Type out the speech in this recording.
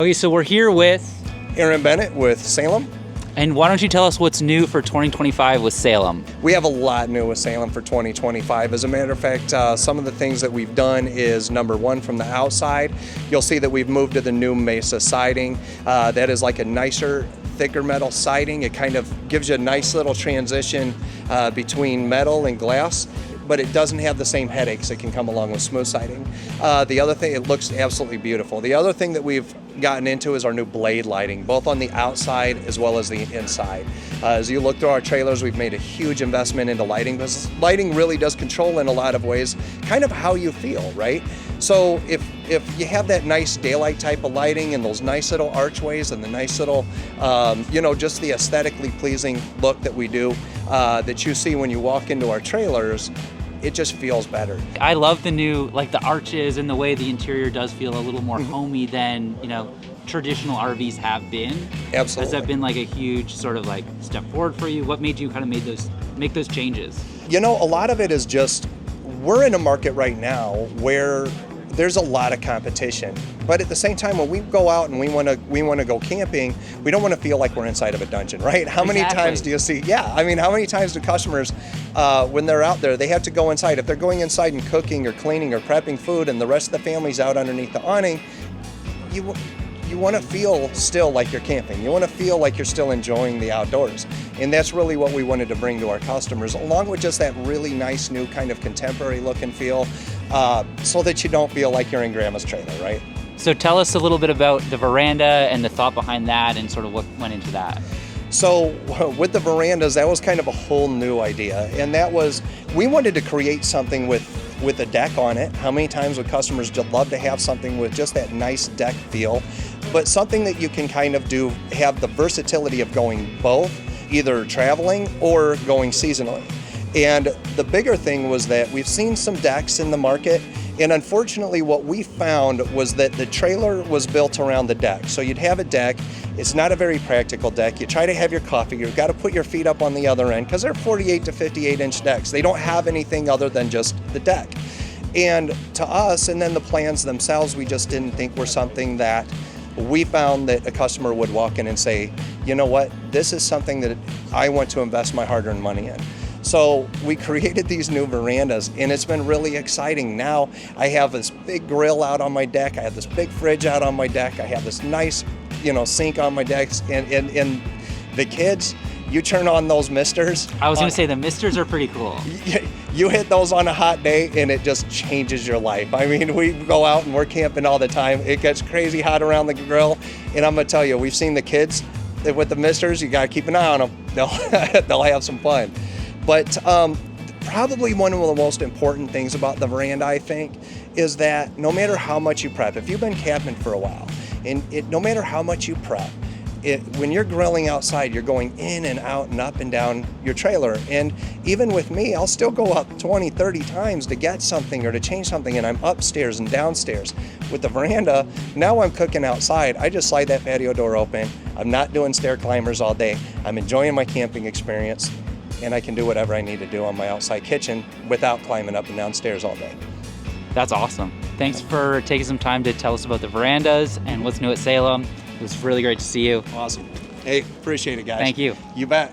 Okay, so we're here with, Aaron Bennett with Salem. and why don't you tell us what's new for 2025 with Salem? We have a lot new with Salem for 2025. As a matter of fact, some of the things that we've done is, number one, from the outside, you'll see that we've moved to the new Mesa siding. That is like a nicer, thicker metal siding. It kind of gives you a nice little transition between metal and glass, but it doesn't have the same headaches that can come along with smooth siding. The other thing, it looks absolutely beautiful. The other thing that we've gotten into is our new blade lighting, both on the outside as well as the inside. As you look through our trailers, we've made a huge investment into lighting, because lighting really does control in a lot of ways kind of how you feel, right? So if you have that nice daylight type of lighting and those nice little archways and the nice little, just the aesthetically pleasing look that we do, that you see when you walk into our trailers, it just feels better. I love the new, like the arches and the way the interior does feel a little more homey than, traditional RVs have been. Absolutely. Has that been like a huge sort of like step forward for you? What made you kind of make those changes? A lot of it is just, we're in a market right now where there's a lot of competition, but at the same time, when we go out and we want to go camping, we don't want to feel like we're inside of a dungeon, right? How many times do you see? Yeah, how many times do customers, when they're out there, they have to go inside? If they're going inside and cooking or cleaning or prepping food, and the rest of the family's out underneath the awning, you want to feel still like you're camping. You want to feel like you're still enjoying the outdoors. And that's really what we wanted to bring to our customers, along with just that really nice new kind of contemporary look and feel, so that you don't feel like you're in grandma's trailer, right? So tell us a little bit about the veranda and the thought behind that and sort of what went into that. So with the verandas, that was kind of a whole new idea. And that was, we wanted to create something with a deck on it. How many times would customers just love to have something with just that nice deck feel, but something that you can kind of have the versatility of going both, either traveling or going seasonally. And the bigger thing was that we've seen some decks in the market, and unfortunately what we found was that the trailer was built around the deck. So you'd have a deck, it's not a very practical deck. You try to have your coffee, you've got to put your feet up on the other end, because they're 48 to 58 inch decks. They don't have anything other than just the deck. And to us, and then the plans themselves, we just didn't think were something that we found that a customer would walk in and say, you know what, this is something that I want to invest my hard-earned money in. So we created these new verandas, and it's been really exciting. Now I have this big grill out on my deck, I have this big fridge out on my deck, I have this nice, sink on my decks, and the kids, you turn on those misters. I was going to say the misters are pretty cool. You hit those on a hot day and it just changes your life. We go out and we're camping all the time. It gets crazy hot around the grill, and I'm going to tell you, we've seen the kids with the misters. You got to keep an eye on them. They'll have some fun. But probably one of the most important things about the veranda, I think, is that no matter how much you prep, if you've been camping for a while, and no matter how much you prep, when you're grilling outside, you're going in and out and up and down your trailer. And even with me, I'll still go up 20, 30 times to get something or to change something, and I'm upstairs and downstairs. With the veranda, now I'm cooking outside. I just slide that patio door open. I'm not doing stair climbers all day. I'm enjoying my camping experience, and I can do whatever I need to do on my outside kitchen without climbing up and down stairs all day. That's awesome. Thanks for taking some time to tell us about the verandas and what's new at Salem. It was really great to see you. Awesome. Hey, appreciate it, guys. Thank you. You bet.